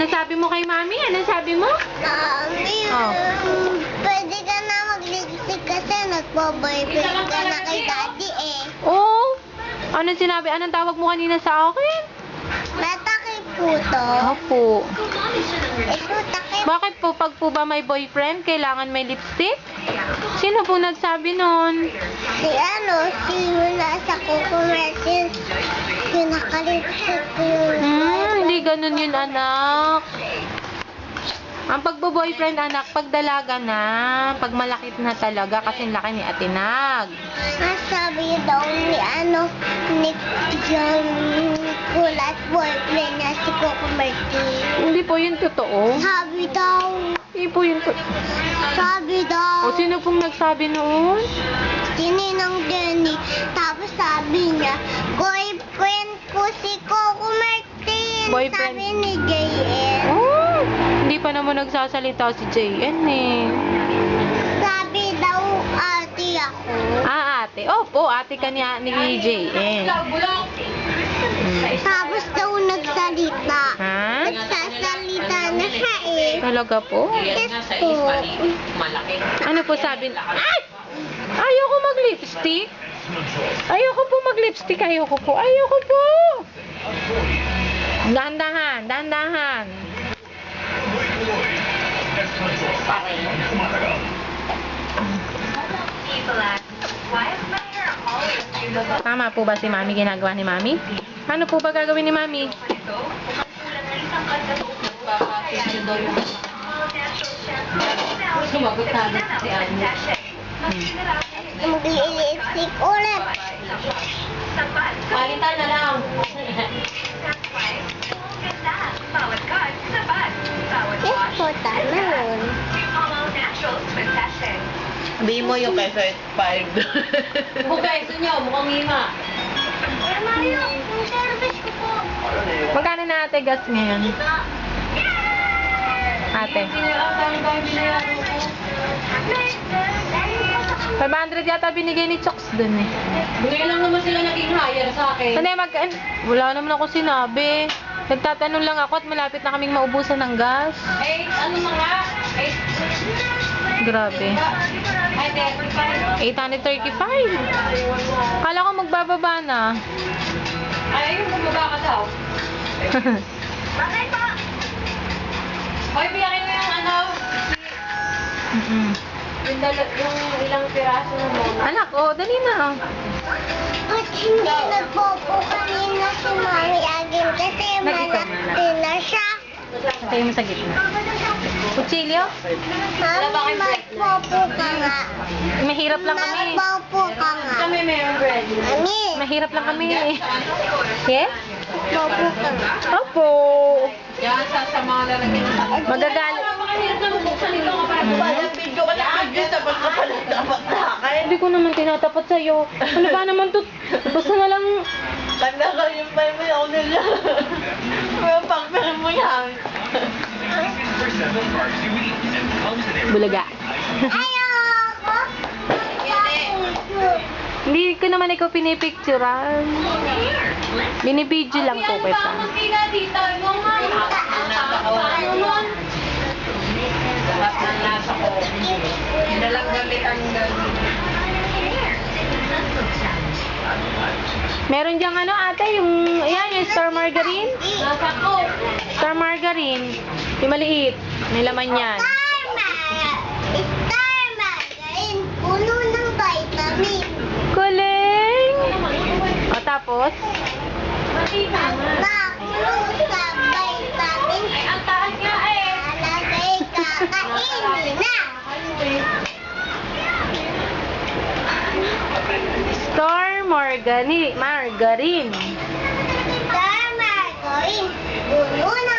Ano sabi mo kay Mami? Ano sabi mo? Mami, Oh. pwede ka na mag-lipstick kasi nagpo-boyfriend ka na kay Daddy eh. Oh. Anong sinabi? Anong tawag mo kanina sa akin? Natakip po to. Opo. Ito, takip. Bakit po pag po ba may boyfriend, kailangan may lipstick? Sino po nagsabi nun? Si nasa Coco Martin, pinakalipstick ko yun. Hindi ganun yun, anak. Ang pagbo-boyfriend, anak, pag dalaga na, pag malakit na talaga, kasi laki ni Ate Nag. Sabi daw ni John Kulas boyfriend niya si Coco Martin. Hindi po yun totoo. Sabi daw. Hindi po yun totoo. Sabi daw. O sino pong nagsabi noon? Tininang Jenny. Tapos sabi niya, boyfriend ko si Coco Martin. Boyfriend? Sabi ni JN. Oh, hindi pa naman nagsasalita si JN eh. Sabi daw ate ako. Ah, ate. Opo, ate ka ni JN. Tapos daw nagsalita. Ha? Nagsasalita na siya eh. Talaga po? Yes po. Ano po sabi? Ay! Ayoko mag-lipstick. Ayoko po mag-lipstick. Ayoko po. Ayoko po. Dahan-dahan. Dahan-dahan. Tama po ba si Mami ginagawa ni Mami? Ano po ba gagawin ni Mami? Sumagot namin si Anya. Mag-lipstick ulit. Palitan na lang. Yes po, tama yun. Sabihin mo yung kaysa expired. Okay, so nyo, mukhang hima. Mario, yung service ko po. Magkano na ate gas ngayon? Ate. Ang dami binayaran ko. 500 yata binigay ni Choks dun eh. Ngayon lang naman sila naging hire sa akin. Ano wala naman ako sinabi. Nagtatanong lang ako at malapit na kaming maubusan ng gas. Eh, ano mga? Grabe. Ay, 835. Kala ko magbababa na. Ay, ayun, bumaba ka daw. Bakit po? Hoy, biyakin mo yung ano, yung ilang piraso na mo. Anak, dali na. At hindi nagpopo kanina si Mami Agim kasi malaki na siya. Tayo mo sa gitna. Kutsilyo? Mami, magpopo ka nga. Mahirap lang kami. Magpopo ka nga. Kami mayroong bread. Mami, Mahirap lang kami. Yes? magpopo ka nga. Opo. Yan, sa mga lalagyan ng sakit. Magagalit. Napakahirap na mabuksan ito kapag Walang video ka na video, tapos ka pala dapat sa akin. Hindi ko naman tinatapat sa'yo. Ano ba naman to? Basta na lang. Tanda ka yung pay mo ako nila. Pero pagpilin mo yan. Bulaga. Ayoko! Hindi ko naman ikaw pinipicturean. Binibidyo lang po kita. sila dito, yung mga lahat ng nasa ko. Dalang galit ang Meron diyang ano ate, yung star margarine. nasa ko. Star margarine. Yung maliit. May laman yan. Star margarine, puno ng vitamin. Kuling! O tapos? Mapuno sa vitamin. Ang taas nga eh. Alagay kakainin na. Star margarine. Star margarine, puno